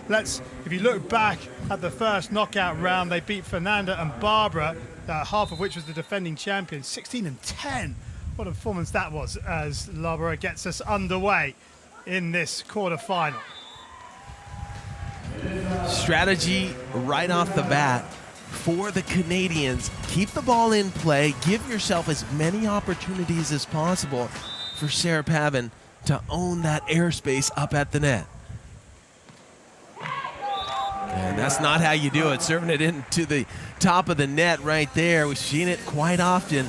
If you look back at the first knockout round, they beat Fernanda and Barbara, half of which was the defending champion, 16-10. What a performance that was, as Laboureur gets us underway in this quarterfinal. Strategy right off the bat for the Canadians. Keep the ball in play. Give yourself as many opportunities as possible for Sarah Pavan to own that airspace up at the net. And that's not how you do it. Serving it into the top of the net right there. We've seen it quite often.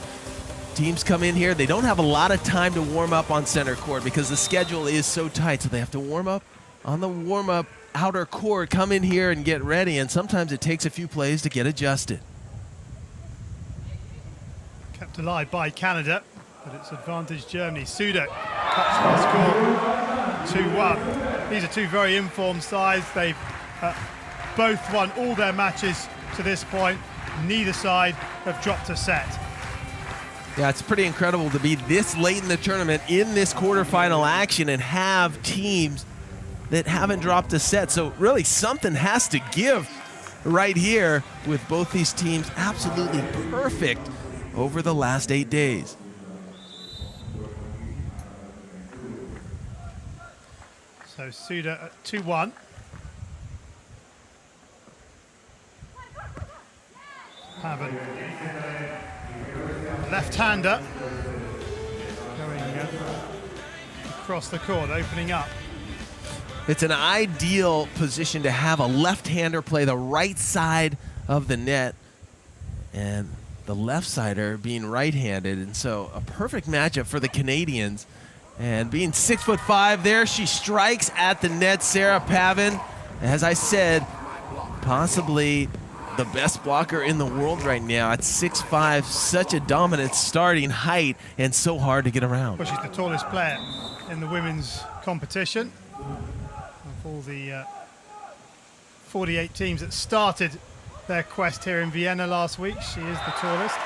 Teams come in here. They don't have a lot of time to warm up on center court because the schedule is so tight. So they have to warm up on the warm-up outer court, come in here and get ready. And sometimes it takes a few plays to get adjusted. Kept alive by Canada, but it's advantage Germany. Sude cuts the score 2-1. These are two very informed sides. They've both won all their matches to this point. Neither side have dropped a set. Yeah, it's pretty incredible to be this late in the tournament in this quarterfinal action and have teams that haven't dropped a set. So really something has to give right here with both these teams absolutely perfect over the last 8 days. So Sude at 2-1. Pavan, left-hander, going across the court, opening up. It's an ideal position to have a left-hander play the right side of the net and the left-sider being right-handed, and so a perfect matchup for the Canadians. And being 6'5" there, she strikes at the net. Sarah Pavan, as I said, possibly the best blocker in the world right now at 6'5", such a dominant starting height and so hard to get around. Well, she's the tallest player in the women's competition. Of all the 48 teams that started their quest here in Vienna last week, she is the tallest.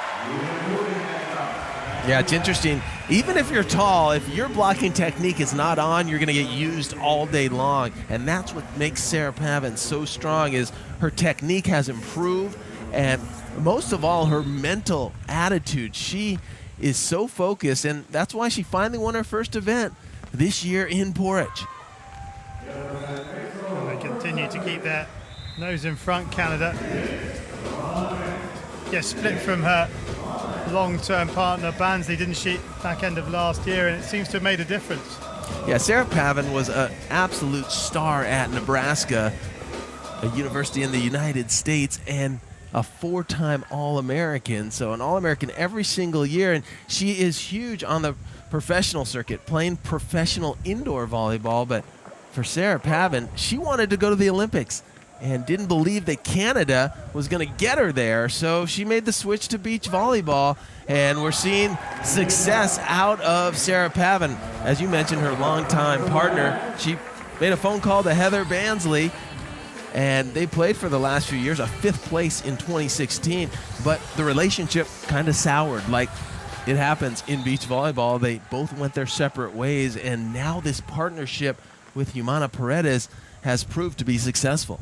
Yeah, it's interesting. Even if you're tall, if your blocking technique is not on, you're going to get used all day long. And that's what makes Sarah Pavan so strong, is her technique has improved, and most of all, her mental attitude. She is so focused, and that's why she finally won her first event this year in Porridge. And they continue to keep their nose in front, Canada. Gets split from her long-term partner Bansley, didn't she, back end of last year, and it seems to have made a difference. Yeah, Sarah Pavan was an absolute star at Nebraska, a university in the United States, and a four-time All-American, so an All-American every single year, and she is huge on the professional circuit, playing professional indoor volleyball. But for Sarah Pavan, she wanted to go to the Olympics and didn't believe that Canada was going to get her there, so she made the switch to beach volleyball, and we're seeing success out of Sarah Pavan. As you mentioned, her longtime partner, she made a phone call to Heather Bansley, and they played for the last few years, a 5th place in 2016, but the relationship kind of soured, like it happens in beach volleyball. They both went their separate ways, and now this partnership with Humana Paredes has proved to be successful.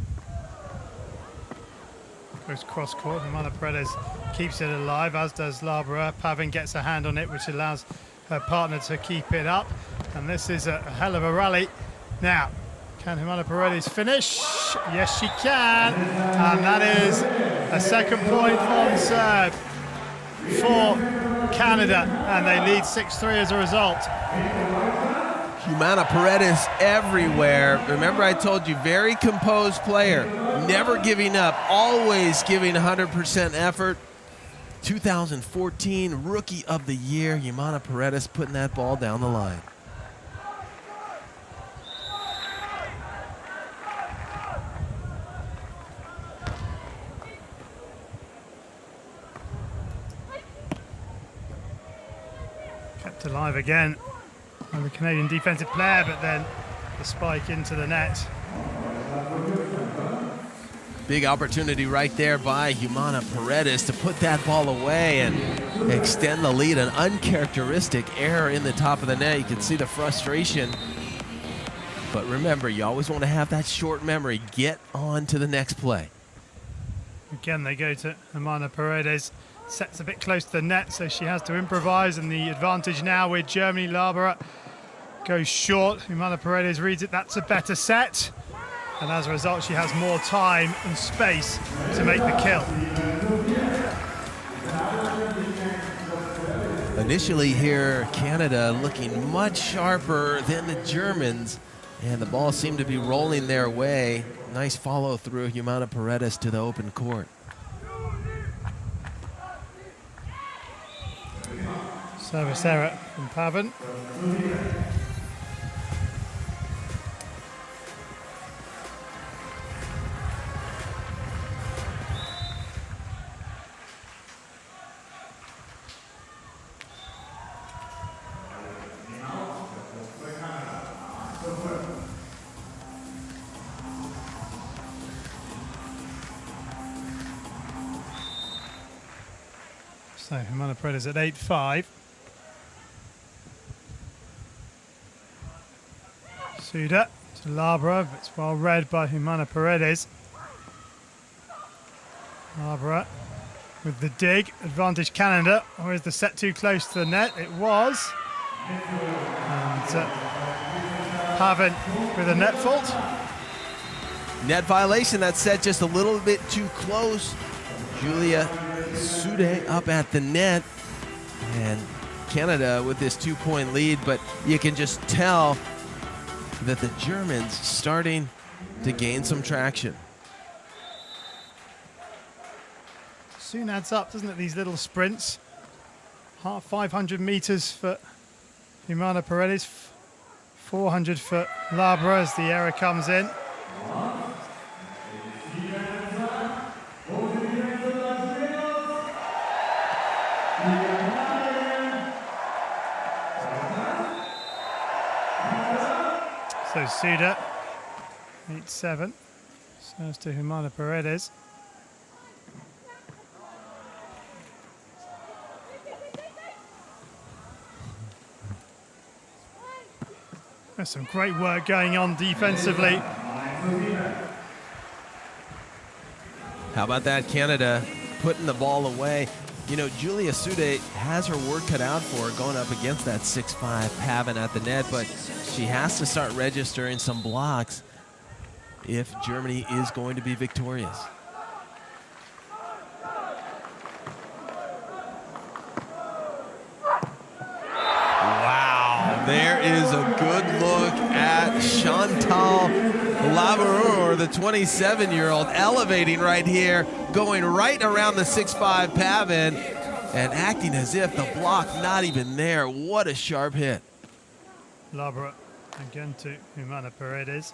Goes cross court, Humana Paredes keeps it alive, as does Laboureur. Pavan gets a hand on it, which allows her partner to keep it up. And this is a hell of a rally. Now, can Humana Paredes finish? Yes, she can. And that is a second point on serve for Canada. And they lead 6-3 as a result. Humana Paredes everywhere. Remember, I told you, very composed player, never giving up, always giving 100% effort. 2014 Rookie of the Year, Humana Paredes putting that ball down the line. Kept alive again. And the Canadian defensive player, but then the spike into the net. Big opportunity right there by Humana Paredes to put that ball away and extend the lead. An uncharacteristic error in the top of the net. You can see the frustration But remember, you always want to have that short memory. Get on to the next play. Again, they go to Humana Paredes. Sets a bit close to the net, so she has to improvise, and the advantage now with Germany. Laboureur goes short. Humana Paredes reads it. That's a better set. And as a result, she has more time and space to make the kill. Initially here, Canada looking much sharper than the Germans, and the ball seemed to be rolling their way. Nice follow through Humana Paredes to the open court. Service error from Pavan. So Humana Paredes at 8-5. Sude to Laboureur, but it's well read by Humana Paredes. Laboureur with the dig, advantage Canada. Or is the set too close to the net? It was. And Pavan with a net fault. Net violation, that set just a little bit too close. Julia Sude up at the net. And Canada with this 2-point lead, but you can just tell that the Germans starting to gain some traction. Soon adds up, doesn't it, these little sprints? 500 meters for Humana Paredes, 400 for Laboureur as the error comes in. So Sude, 8-7, serves to Humana Paredes. There's some great work going on defensively. How about that, Canada putting the ball away? You know, Julia Sude has her work cut out for her going up against that 6'5" Pavan at the net, but she has to start registering some blocks if Germany is going to be victorious. Wow, there is a good look at Chantal Laboureur, the 27-year-old, elevating right here, going right around the 6'5" Pavan and acting as if the block not even there. What a sharp hit. Laboureur again to Humana Paredes.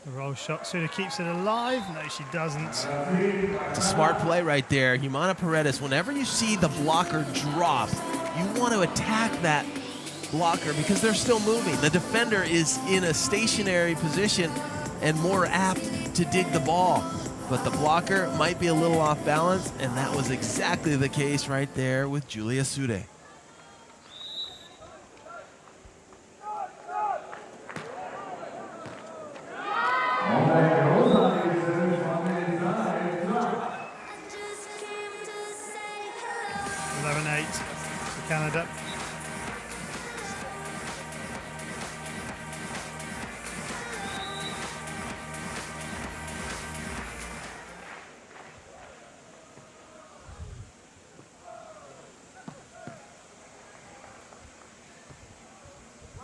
The roll shot. Sude keeps it alive. No, she doesn't. It's a smart play right there. Humana Paredes, whenever you see the blocker drop, you want to attack that blocker because they're still moving. The defender is in a stationary position and more apt to dig the ball. But the blocker might be a little off balance, and that was exactly the case right there with Julia Sude. Canada.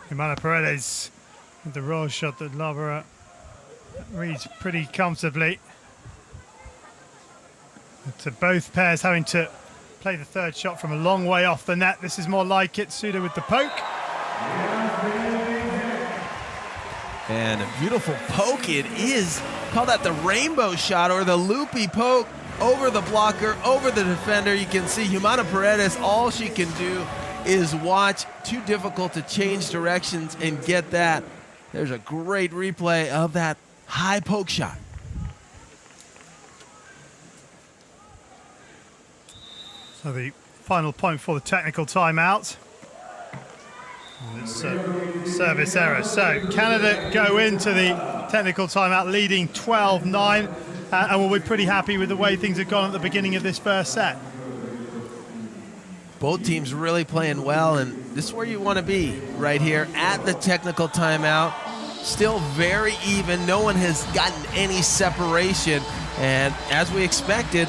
Humana Paredes with the roll shot that Laboureur reads pretty comfortably. To both pairs having to play the third shot from a long way off the net. This is more like it. Sude with the poke. And a beautiful poke it is. Call that the rainbow shot or the loopy poke over the blocker, over the defender. You can see Humana Paredes, all she can do is watch. Too difficult to change directions and get that. There's a great replay of that high poke shot. So the final point for the technical timeout. And it's service error. So Canada go into the technical timeout leading 12-9, and we'll be pretty happy with the way things have gone at the beginning of this first set. Both teams really playing well, and this is where you want to be, right here at the technical timeout. Still very even. No one has gotten any separation, and as we expected,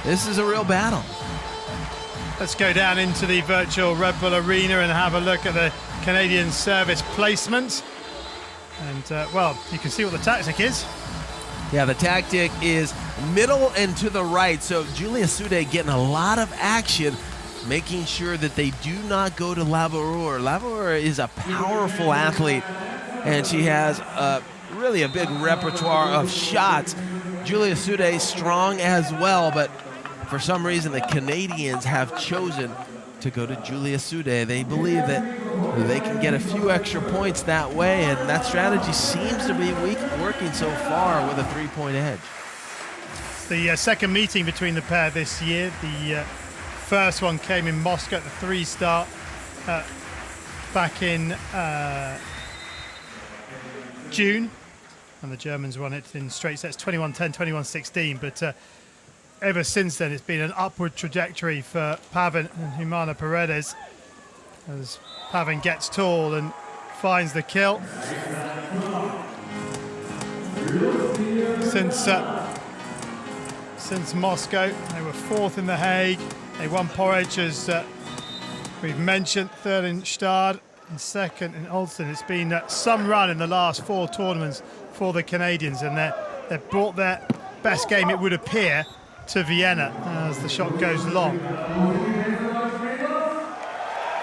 this is a real battle. Let's go down into the virtual Red Bull Arena and have a look at the Canadian service placement. And, well, you can see what the tactic is. Yeah, the tactic is middle and to the right. So Julia Sude getting a lot of action, making sure that they do not go to Laboureur. Laboureur is a powerful athlete, and she has really a big repertoire of shots. Julia Sude strong as well, but for some reason the Canadians have chosen to go to Julia Sude. They believe that they can get a few extra points that way, and that strategy seems to be working so far with a 3-point edge. It's the second meeting between the pair this year. The first one came in Moscow at the 3-start back in June, and the Germans won it in straight sets 21-10, 21-16, but ever since then it's been an upward trajectory for Pavan and Humana Paredes as Pavan gets tall and finds the kill. Since Moscow, they were fourth in The Hague. They won Porridge, as we've mentioned, third in Stade and second in Ulsan. It's been some run in the last 4 tournaments for the Canadians, and they've brought their best game, it would appear, to Vienna as the shot goes long.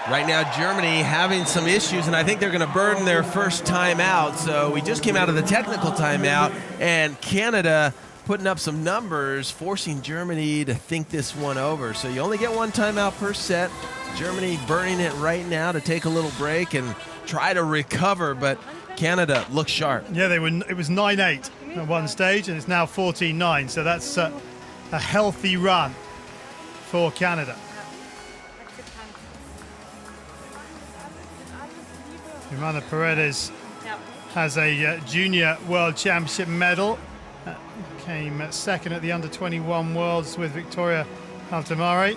Right now, Germany having some issues, and I think they're going to burn their first timeout. So we just came out of the technical timeout, and Canada putting up some numbers, forcing Germany to think this one over. So you only get one timeout per set. Germany burning it right now to take a little break and try to recover, but Canada looks sharp. Yeah, it was 9-8 at one stage, and it's now 14-9. So that's a healthy run for Canada. Humana Paredes has a junior world championship medal. Came second at the under-21 Worlds with Victoria Altamare.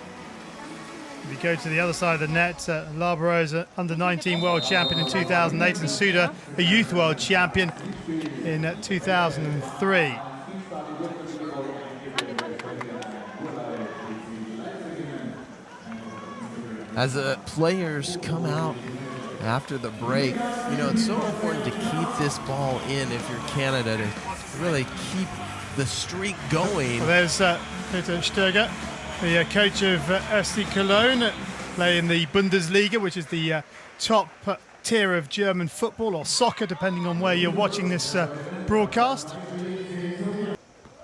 If you go to the other side of the net, Laboureur is an under-19 world champion in 2008, and Sude a youth world champion in 2003. As the players come out after the break, you know, it's so important to keep this ball in if you're Canada, to really keep the streak going. Well, there's Peter Stöger, the coach of FC Cologne, playing the Bundesliga, which is the top tier of German football or soccer, depending on where you're watching this broadcast.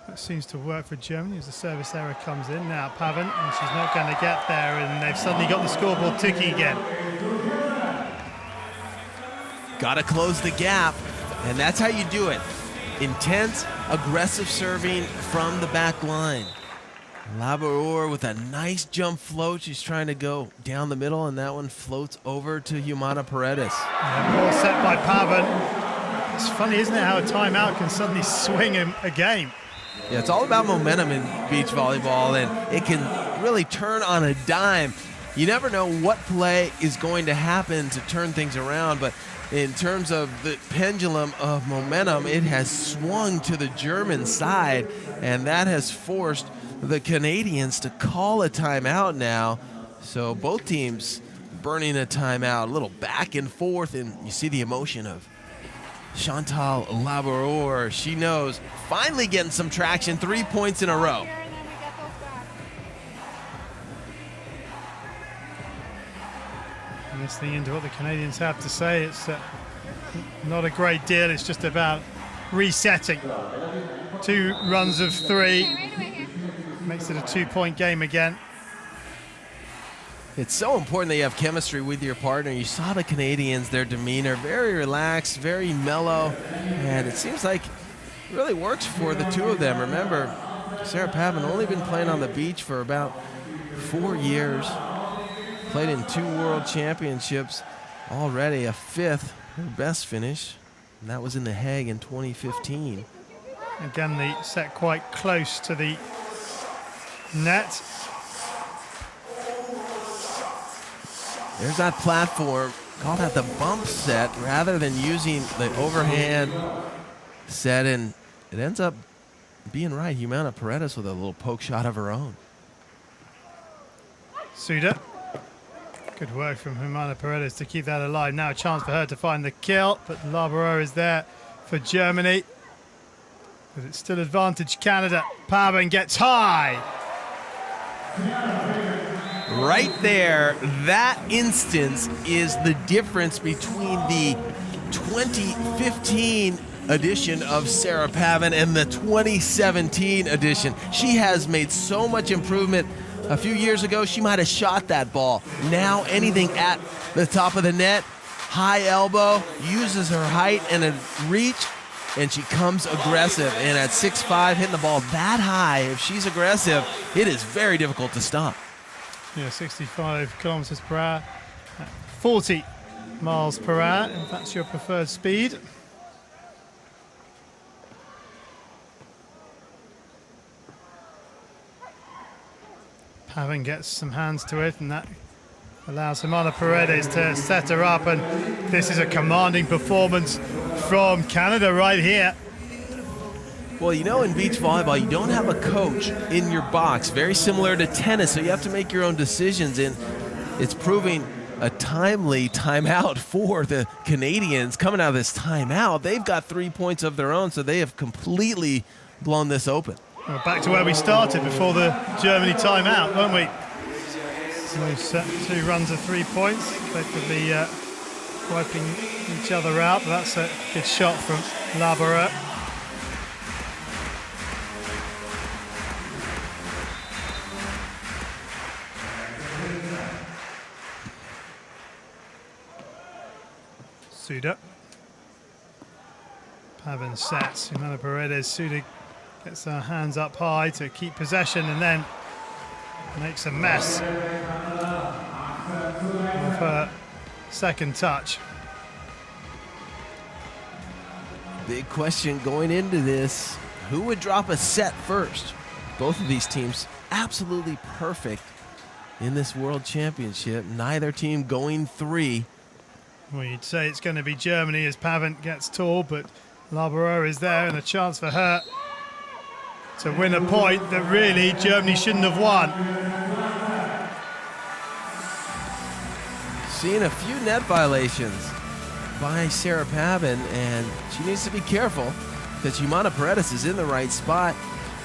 That seems to work for Germany as the service error comes in. Now Pavan, and she's not going to get there, and they've suddenly got the scoreboard ticking again. Got to close the gap, and that's how you do it. Intense, aggressive serving from the back line. Laboureur with a nice jump float. She's trying to go down the middle, and that one floats over to Humana Paredes. Yeah, ball set by Pavan. It's funny, isn't it, how a timeout can suddenly swing a game. Yeah, it's all about momentum in beach volleyball, and it can really turn on a dime. You never know what play is going to happen to turn things around, but in terms of the pendulum of momentum, it has swung to the German side, and that has forced the Canadians to call a timeout now. So both teams burning a timeout, a little back and forth, and you see the emotion of Chantal Laboureur. She knows, finally getting some traction, 3 points in a row. Listening into what the Canadians have to say, it's not a great deal. It's just about resetting. 2 runs of 3 makes it a 2-point game again. It's so important that you have chemistry with your partner. You saw the Canadians, their demeanor, very relaxed, very mellow, and it seems like it really works for the two of them. Remember, Sarah Pavan only been playing on the beach for about 4 years. Played in 2 world championships, already a 5th, her best finish, and that was in The Hague in 2015. Again, the set quite close to the net. There's that platform. Call that the bump set rather than using the overhand set, and it ends up being right. Humana Paredes with a little poke shot of her own. Sude. Good work from Humana Paredes to keep that alive. Now a chance for her to find the kill, but Laboureur is there for Germany. But it's still advantage Canada. Pavan gets high. Right there, that instance is the difference between the 2015 edition of Sarah Pavan and the 2017 edition. She has made so much improvement. A few years ago, she might have shot that ball. Now, anything at the top of the net, high elbow, uses her height and a reach, and she comes aggressive. And at 6'5", hitting the ball that high, if she's aggressive, it is very difficult to stop. Yeah, 65 kilometers per hour, 40 miles per hour, if that's your preferred speed. Pavan gets some hands to it, and that allows Humana Paredes to set her up, and this is a commanding performance from Canada right here. Well, you know, in beach volleyball, you don't have a coach in your box, very similar to tennis, so you have to make your own decisions, and it's proving a timely timeout for the Canadians. Coming out of this timeout, they've got 3 points of their own, so they have completely blown this open. Well, back to where we started before the Germany timeout, weren't we? So set 2 runs of 3 points, effectively wiping each other out. But that's a good shot from Laboureur. Sude. Pavan sets. Humana Paredes. Sude gets her hands up high to keep possession and then makes a mess of her second touch. Big question going into this, who would drop a set first? Both of these teams absolutely perfect in this World Championship. Neither team going 3. Well, you'd say it's going to be Germany as Pavan gets tall, but Laboureur is there and a chance for her to win a point that really Germany shouldn't have won. Seeing a few net violations by Sarah Pavan, and she needs to be careful because Humana Paredes is in the right spot,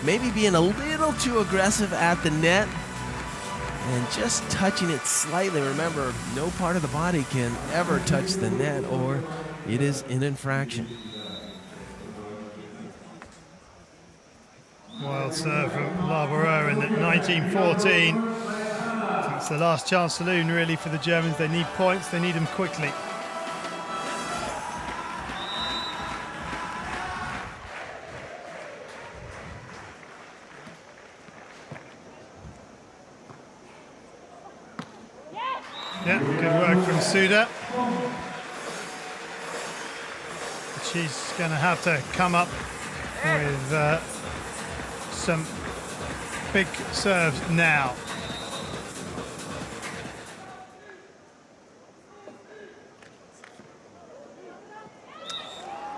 maybe being a little too aggressive at the net and just touching it slightly. Remember, no part of the body can ever touch the net or it is an infraction. Wild serve from Laboureur in 1914. It's the last chance saloon really for the Germans. They need points, they need them quickly. Yeah, good work from Sude. She's going to have to come up with some big serves now.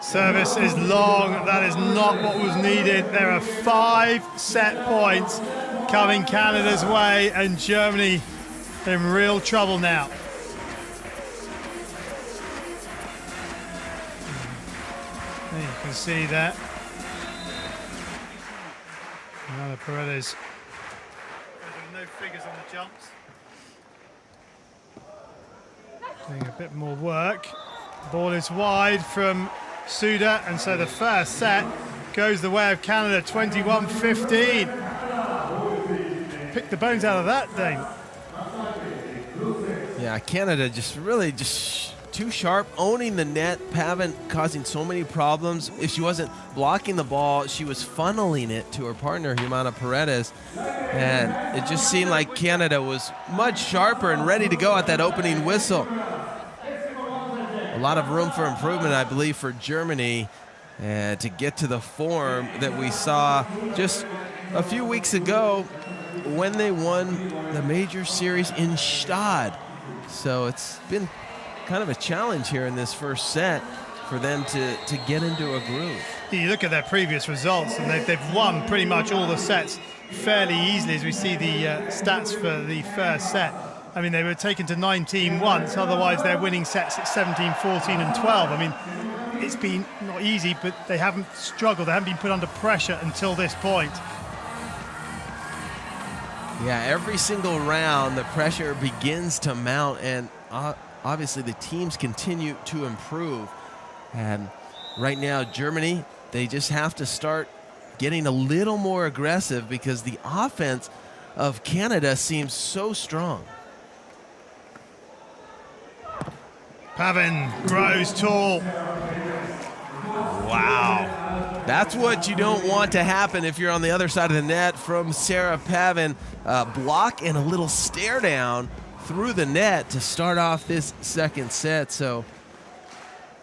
Service is long. That is not what was needed. There are 5 set points coming Canada's way, and Germany in real trouble now. There you can see that. Humana Paredes. No figures on the jumps. Doing a bit more work. Ball is wide from Sude, and so the first set goes the way of Canada, 21-15. Pick the bones out of that, Dane. Yeah, Canada just really too sharp, owning the net. Pavan causing so many problems. If she wasn't blocking the ball, she was funneling it to her partner, Humana Paredes. And it just seemed like Canada was much sharper and ready to go at that opening whistle. lot of room for improvement, I believe, for Germany to get to the form that we saw just a few weeks ago when they won the major series in Stade. So it's been kind of a challenge here in this first set for them to get into a groove. You look at their previous results, and they've won pretty much all the sets fairly easily, as we see the stats for the first set. I mean, they were taken to 19 once, otherwise they're winning sets at 17, 14 and 12. I mean, it's been not easy, but they haven't struggled. They haven't been put under pressure until this point. Yeah, every single round the pressure begins to mount, and obviously the teams continue to improve. And right now, Germany, they just have to start getting a little more aggressive because the offense of Canada seems so strong. Pavan grows tall. Wow. That's what you don't want to happen if you're on the other side of the net from Sarah Pavan. Block and a little stare down through the net to start off this second set. So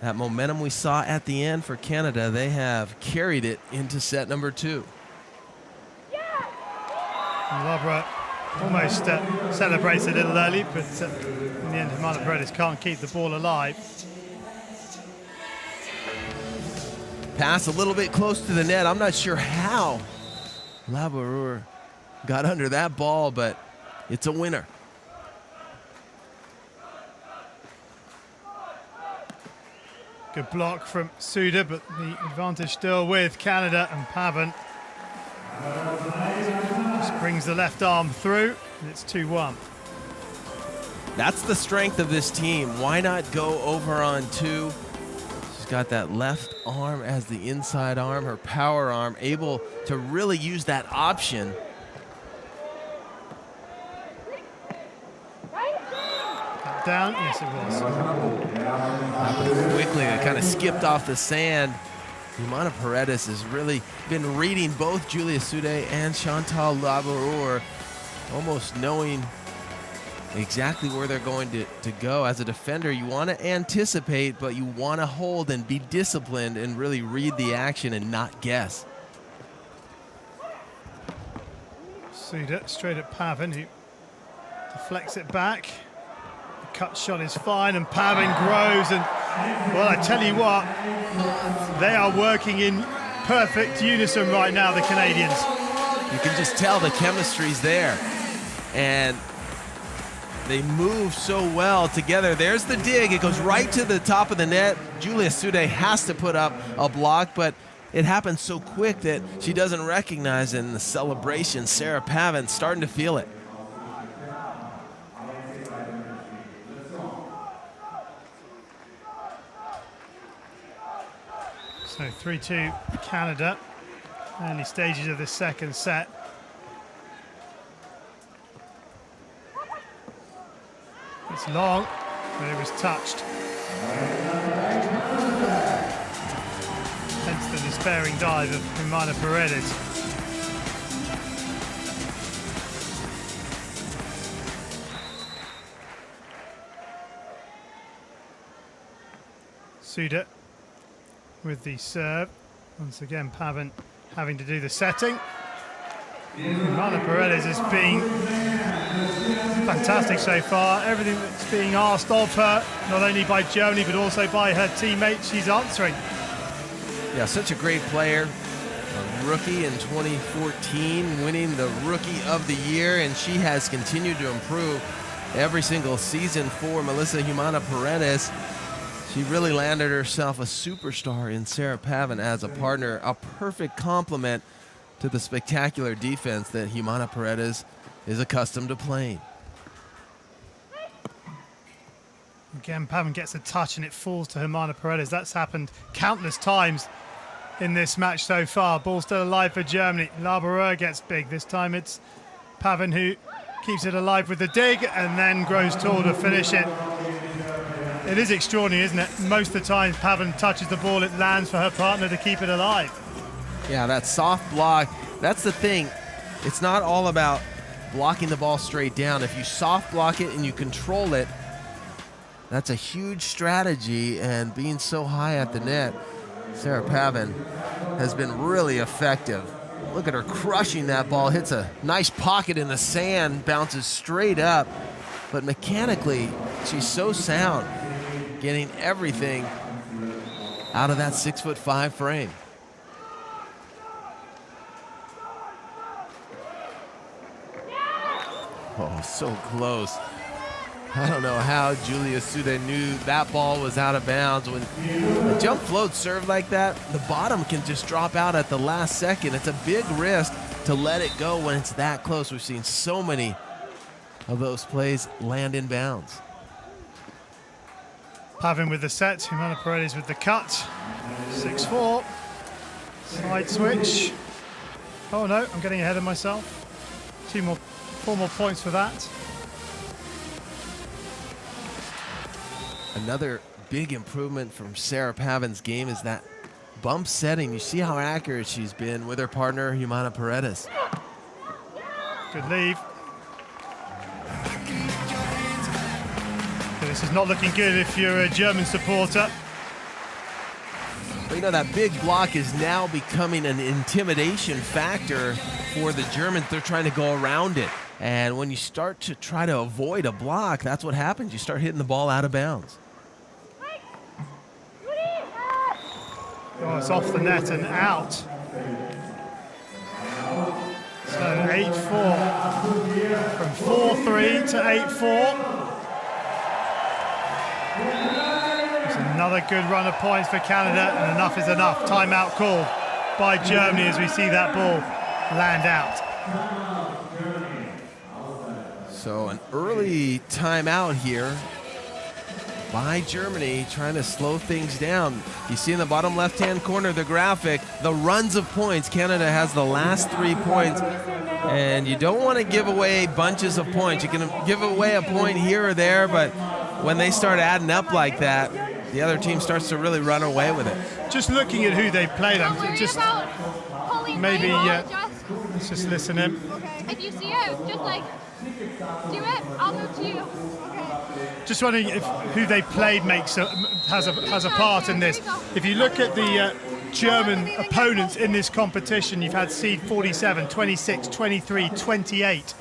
that momentum we saw at the end for Canada, they have carried it into set number 2. Laboureur almost celebrates a little early, but in the end, Humana Paredes can't keep the ball alive. Pass a little bit close to the net. I'm not sure how Laboureur got under that ball, but it's a winner. Good block from Sude, but the advantage still with Canada, and Pavan just brings the left arm through, and it's 2-1. That's the strength of this team. Why not go over on 2? She's got that left arm as the inside arm, her power arm, able to really use that option. Down, yes it was. Happened quickly, it kind of skipped off the sand. Humana Paredes has really been reading both Julia Sude and Chantal Laboureur, almost knowing exactly where they're going to go. As a defender, you want to anticipate, but you want to hold and be disciplined and really read the action and not guess. Sude straight at Pavan, who deflects it back. The cut shot is fine, and Pavan grows, and well, I tell you what, they are working in perfect unison right now, the Canadians. You can just tell the chemistry's there, and they move so well together. There's the dig. It goes right to the top of the net. Julia Sude has to put up a block, but it happens so quick that she doesn't recognize it in the celebration. Sarah Pavan starting to feel it. So 3-2 Canada, early stages of the second set. It's long, but it was touched. Hence the despairing dive of Humana Paredes. Sude with the serve. Once again, Pavan having to do the setting. Humana Paredes has been fantastic so far. Everything that's being asked of her, not only by Germany, but also by her teammates, she's answering. Yeah, such a great player. A rookie in 2014, winning the Rookie of the Year, and she has continued to improve every single season for Melissa Humana Paredes. She really landed herself a superstar in Sarah Pavan as a partner, a perfect complement to the spectacular defense that Humana Paredes is accustomed to playing. Again, Pavan gets a touch and it falls to Humana Paredes. That's happened countless times in this match so far. Ball still alive for Germany. Laboureur gets big. This time it's Pavan who keeps it alive with the dig and then grows tall to finish it. It is extraordinary, isn't it? Most of the time Pavan touches the ball, it lands for her partner to keep it alive. Yeah, that soft block, that's the thing. It's not all about blocking the ball straight down. If you soft block it and you control it, That's a huge strategy, and being so high at the net, Sarah Pavan has been really effective. Look at her crushing that ball, hits a nice pocket in the sand, bounces straight up, but mechanically, she's so sound, getting everything out of that 6'5" frame. Oh, so close. I don't know how Julia Sude knew that ball was out of bounds. When a jump float served like that, the bottom can just drop out at the last second. It's a big risk to let it go when it's that close. We've seen so many of those plays land in bounds. Pavan with the set, Humana Paredes with the cut. 6-4. Side switch. Oh no, I'm getting ahead of myself. 4 more points for that. Another big improvement from Sarah Pavan's game is that bump setting. You see how accurate she's been with her partner, Humana Paredes. Good leave. But this is not looking good if you're a German supporter. But you know, that big block is now becoming an intimidation factor for the Germans. They're trying to go around it. And when you start to try to avoid a block, that's what happens. You start hitting the ball out of bounds. Oh, it's off the net and out. So 8-4. From 4-3 to 8-4. It's another good run of points for Canada, and enough is enough. Timeout called by Germany as we see that ball land out. So an early timeout here by Germany, trying to slow things down. You see in the bottom left-hand corner of the graphic, the runs of points. Canada has the last 3 points, and you don't want to give away bunches of points. You can give away a point here or there, but when they start adding up like that, the other team starts to really run away with it. Just looking at who they play them, just maybe, let's just listen in. If you see it, just like, do it, I'll move to you. Okay. Just wondering if who they played has a part in this. If you look at the German opponents in this competition, you've had seed 47, 26, 23, 28,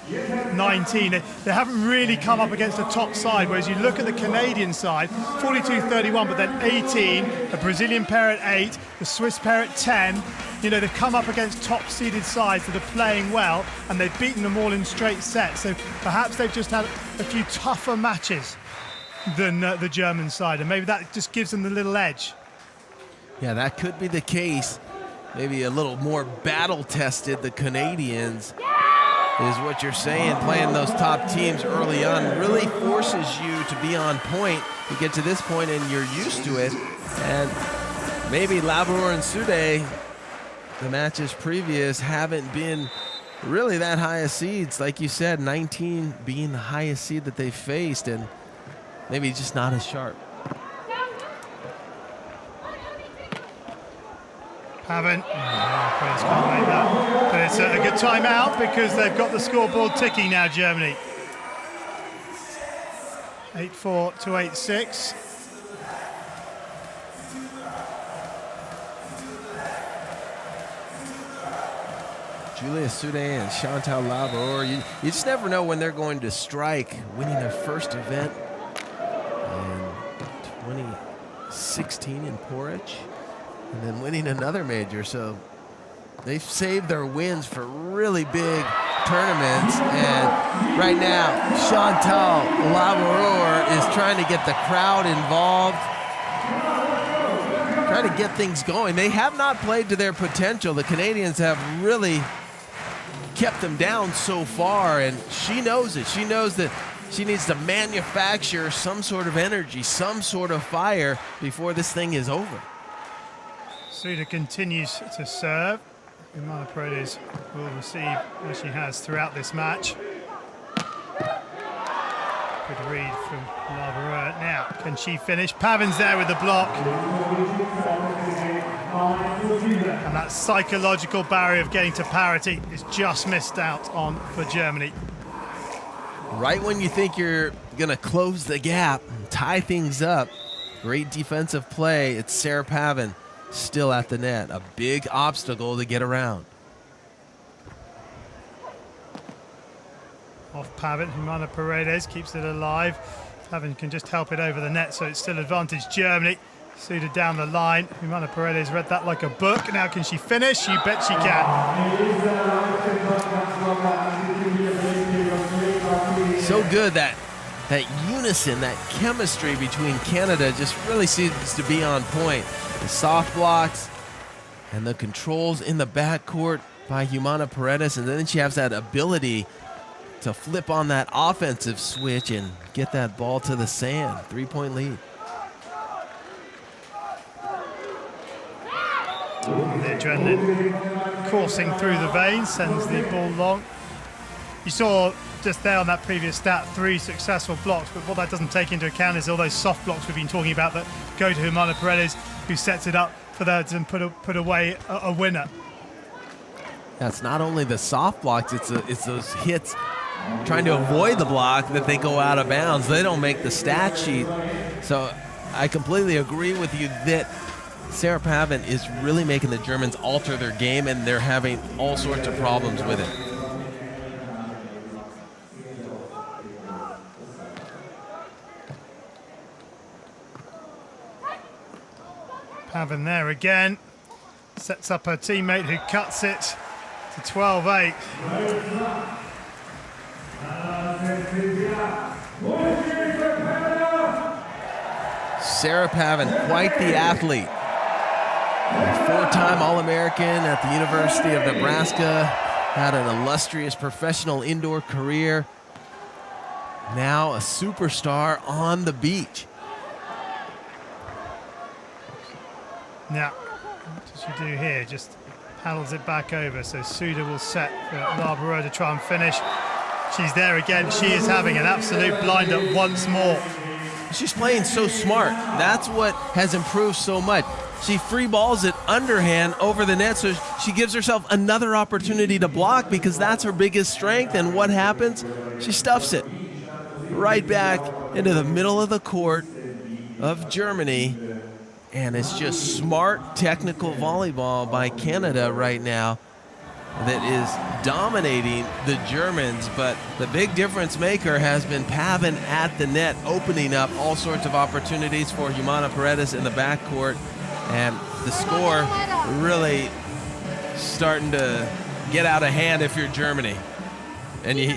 19. They haven't really come up against the top side, whereas you look at the Canadian side, 42-31, but then 18, a Brazilian pair at 8, the Swiss pair at 10. You know, they've come up against top-seeded sides that are playing well, and they've beaten them all in straight sets. So perhaps they've just had a few tougher matches than the German side, and maybe that just gives them the little edge. Yeah, that could be the case. Maybe a little more battle-tested, the Canadians, is what you're saying. Playing those top teams early on really forces you to be on point. You get to this point and you're used to it. And maybe Laboureur and Sude, the matches previous, haven't been really that high of seeds. Like you said, 19 being the highest seed that they faced, and maybe just not as sharp. Pavan, can't make that. But it's a good timeout because they've got the scoreboard ticking now, Germany. 8-4 to 8-6. Julia Sude and Chantal Laboureur, you just never know when they're going to strike, winning their first event in 2016 in Porridge, and then winning another major. So they've saved their wins for really big tournaments. And right now, Chantal Laboureur is trying to get the crowd involved, trying to get things going. They have not played to their potential. The Canadians have really kept them down so far, and she knows it. She knows that she needs to manufacture some sort of energy, some sort of fire before this thing is over. Sude continues to serve. Humana Paredes will receive as she has throughout this match. Good read from Laboureur. Now, can she finish? Pavan's there with the block. And that psychological barrier of getting to parity is just missed out on for Germany. Right when you think you're going to close the gap, tie things up. Great defensive play. It's Sarah Pavan still at the net. A big obstacle to get around. Off Pavan, Humana Paredes keeps it alive. Pavan can just help it over the net, so it's still advantage Germany. Sude down the line. Humana Paredes read that like a book. Now can she finish? You bet she can. So good that unison, that chemistry between Canada just really seems to be on point. The soft blocks and the controls in the backcourt by Humana Paredes, and then she has that ability to flip on that offensive switch and get that ball to the sand. 3-point lead. The adrenaline coursing through the veins, sends the ball long. You saw just there on that previous stat 3 successful blocks, but what that doesn't take into account is all those soft blocks we've been talking about that go to Humana Paredes, who sets it up for that and put away a winner. That's not only the soft blocks, it's those hits trying to avoid the block that they go out of bounds. They don't make the stat sheet. So I completely agree with you that Sarah Pavan is really making the Germans alter their game, and they're having all sorts of problems with it. Pavan there again. Sets up her teammate who cuts it to 12-8. Sarah Pavan, quite the athlete. A 4-time All-American at the University of Nebraska. Had an illustrious professional indoor career. Now a superstar on the beach. Now, what does she do here? Just paddles it back over. So Sude will set for Laboureur to try and finish. She's there again. She is having an absolute blinder once more. She's playing so smart. That's what has improved so much. She free balls it underhand over the net, so she gives herself another opportunity to block because that's her biggest strength. And what happens? She stuffs it right back into the middle of the court of Germany. And it's just smart technical volleyball by Canada right now that is dominating the Germans. But the big difference maker has been Pavan at the net, opening up all sorts of opportunities for Humana Paredes in the backcourt. And the score really starting to get out of hand if you're Germany. And you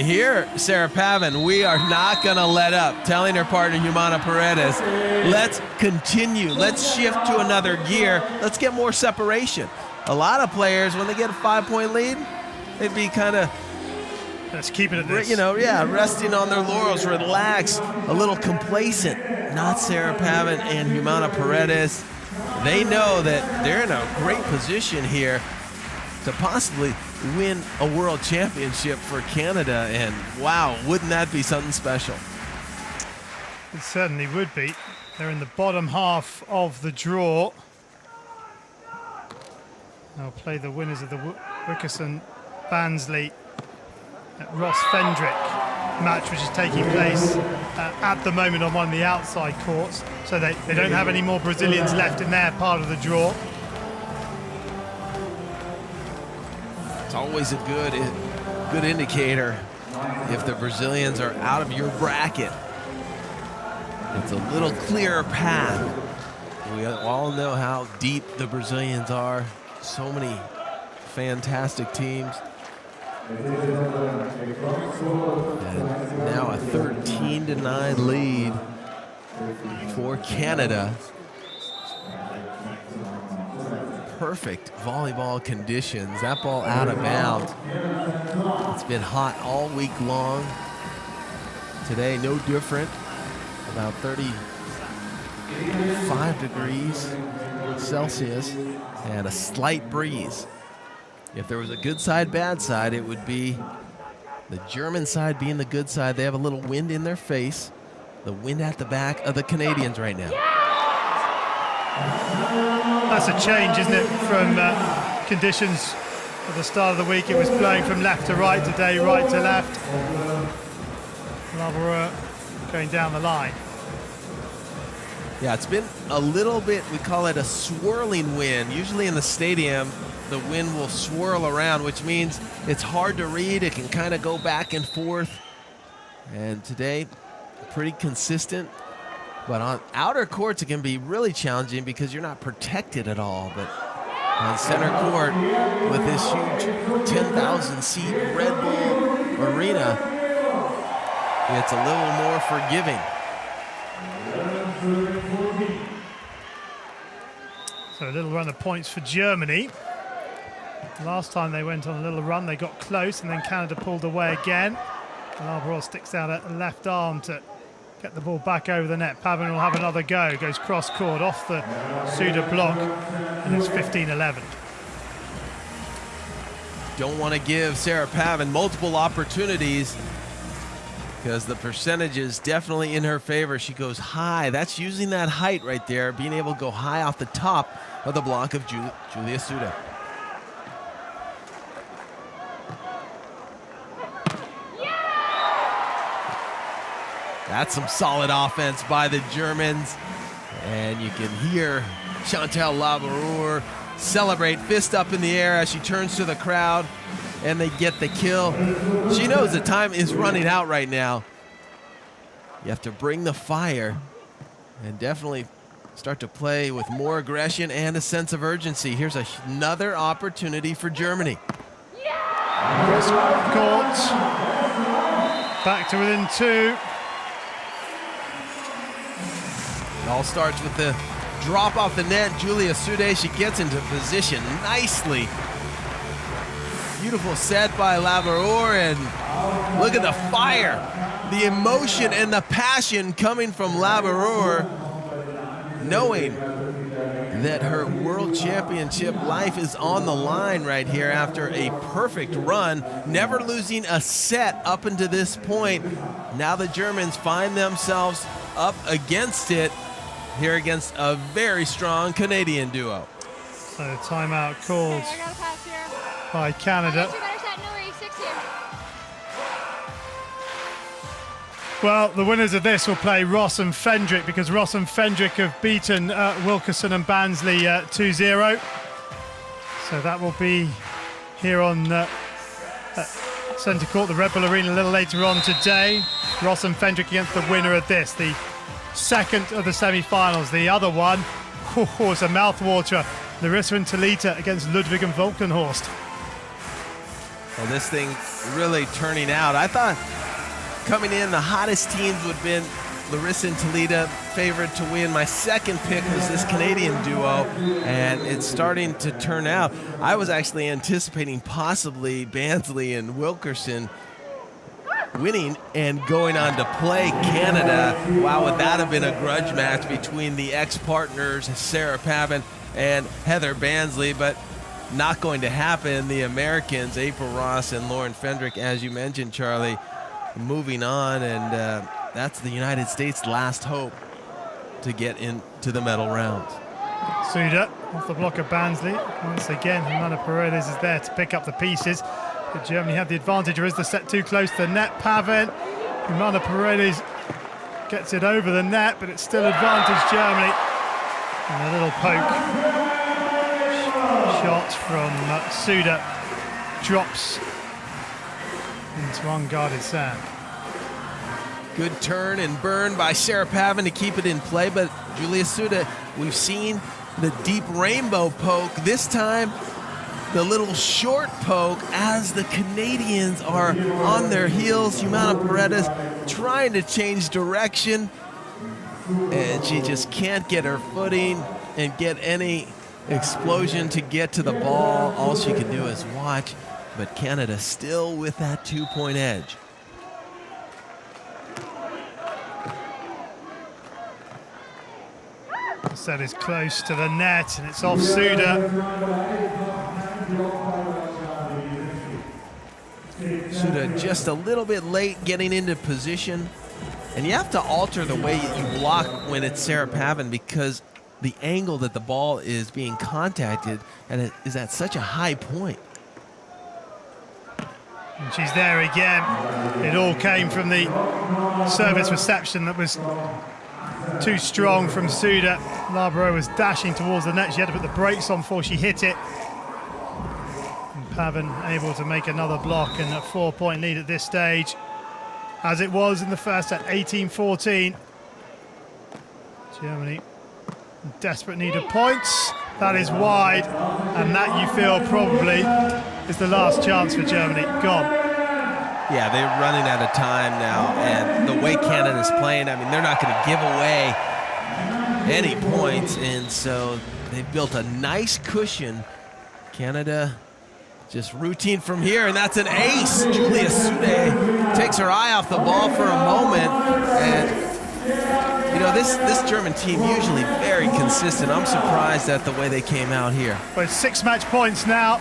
hear Sarah Pavan, we are not going to let up, telling her partner Humana Paredes, let's continue, let's shift to another gear, let's get more separation. A lot of players, when they get a 5-point lead, they'd be kind of, let's keep it at this. Resting on their laurels, relaxed, a little complacent. Not Sarah Pavan and Humana Paredes. They know that they're in a great position here to possibly win a world championship for Canada, and wow, wouldn't that be something special? It certainly would be. They're in the bottom half of the draw. They'll play the winners of the Wickerson-Bansley Ross Fendrick match, which is taking place at the moment on one of the outside courts. So they don't have any more Brazilians left in their part of the draw. It's always a good indicator if the Brazilians are out of your bracket. It's a little clearer path. We all know how deep the Brazilians are. So many fantastic teams. And now a 13-9 lead for Canada. Perfect volleyball conditions. That ball out of bounds. It's been hot all week long. Today, no different. About 35 degrees Celsius and a slight breeze. If there was a good side, bad side, it would be the German side being the good side. They have a little wind in their face. The wind at the back of the Canadians right now. That's a change, isn't it, from conditions at the start of the week. It was blowing from left to right, today right to left. Laboureur going down the line. Yeah, it's been a little bit, we call it a swirling wind. Usually in the stadium, the wind will swirl around, which means it's hard to read. It can kind of go back and forth. And today, pretty consistent. But on outer courts, it can be really challenging because you're not protected at all. But on center court, with this huge 10,000-seat Red Bull arena, it's a little more forgiving. So a little run of points for Germany. Last time they went on a little run, they got close, and then Canada pulled away again. Laboureur sticks out a left arm to get the ball back over the net. Pavan will have another go. Goes cross court off the Sude block, and it's 15-11. Don't want to give Sarah Pavan multiple opportunities because the percentage is definitely in her favor. She goes high. That's using that height right there, being able to go high off the top of the block of Julia Sude. That's some solid offense by the Germans. And you can hear Chantal Laboureur celebrate, fist up in the air as she turns to the crowd, and they get the kill. She knows the time is running out right now. You have to bring the fire and definitely start to play with more aggression and a sense of urgency. Here's another opportunity for Germany. Cross court. Back to within 2. It all starts with the drop off the net. Julia Sude, she gets into position nicely. Beautiful set by Laboureur, and look at the fire, the emotion and the passion coming from Laboureur, knowing that her world championship life is on the line right here after a perfect run, never losing a set up until this point. Now the Germans find themselves up against it here against a very strong Canadian duo. So timeout called by Canada. Well, the winners of this will play Ross and Fendrick, because Ross and Fendrick have beaten Wilkerson and Bansley 2-0. So that will be here on centre court, the Red Bull Arena, a little later on today. Ross and Fendrick against the winner of this, the second of the semi-finals. The other one, it's a mouthwater. Larissa and Talita against Ludwig and Volkenhorst. Well, this thing really turning out. I thought coming in, the hottest teams would have been Larissa and Talita, favored to win. My second pick was this Canadian duo, and it's starting to turn out. I was actually anticipating possibly Bansley and Wilkerson winning and going on to play Canada. Wow, would that have been a grudge match between the ex-partners, Sarah Pavan and Heather Bansley, but not going to happen. The Americans, April Ross and Lauren Fendrick, as you mentioned, Charlie, moving on, and that's the United States' last hope to get into the medal rounds. Sude off the block of Bansley. Once again, Humana Paredes is there to pick up the pieces. But Germany have the advantage, or is the set too close to the net? Pavan, Humana Paredes gets it over the net, but it's still advantage Germany. And a little poke shot from Sude drops into unguarded sand. Good turn and burn by Sarah Pavan to keep it in play, but Julia Sude, we've seen the deep rainbow poke. This time, the little short poke as the Canadians are on their heels. Humana Paredes trying to change direction, and she just can't get her footing and get any explosion to get to the ball. All she can do is watch, but Canada still with that 2-point edge. The set is close to the net, and it's off Sude. Sude just a little bit late getting into position, and you have to alter the way you block when it's Sarah Pavan, because the angle that the ball is being contacted and it is at such a high point. And she's there again. It all came from the service reception that was too strong from Sude. Laboureur was dashing towards the net. She had to put the brakes on before she hit it. And Pavan able to make another block, and a 4-point lead at this stage, as it was in the first at 18-14. Germany in desperate need of points. That is wide, and that you feel probably is the last chance for Germany. Gone. Yeah, they're running out of time now, and the way Canada's playing, I mean, they're not going to give away any points, and so they've built a nice cushion. Canada just routine from here, and that's an ace. Julia Sude takes her eye off the ball for a moment, and you know, this German team usually very consistent. I'm surprised at the way they came out here. Well, 6 match points now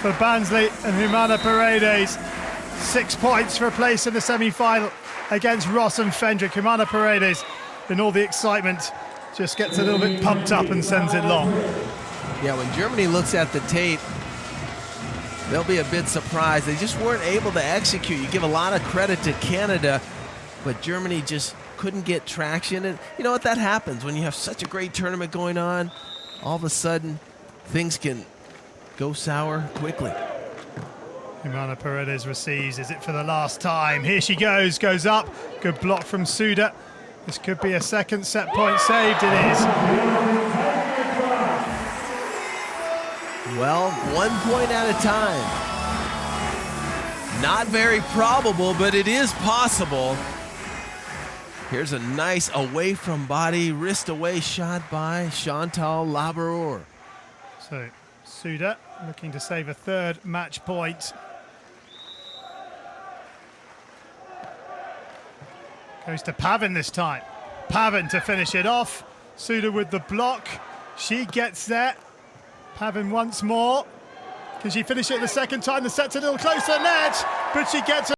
for Bansley and Humana Paredes. 6 points for a place in the semi-final against Ross and Fendrick. Humana Paredes, in all the excitement, just gets a little bit pumped up and sends it long. Yeah, when Germany looks at the tape, they'll be a bit surprised. They just weren't able to execute. You give a lot of credit to Canada, but Germany just couldn't get traction. And you know what, that happens when you have such a great tournament going on. All of a sudden, things can go sour quickly. Humana Paredes receives. Is it for the last time? Here she goes up. Good block from Sude. This could be a second set point saved. It is. Well, 1 point at a time. Not very probable, but it is possible. Here's a nice away from body, wrist away shot by Chantal Laboureur. So Sude looking to save a third match point. Goes to Pavan this time. Pavan to finish it off. Sude with the block. She gets there. Pavan once more. Can she finish it the second time? The set's a little closer, net, but she gets it.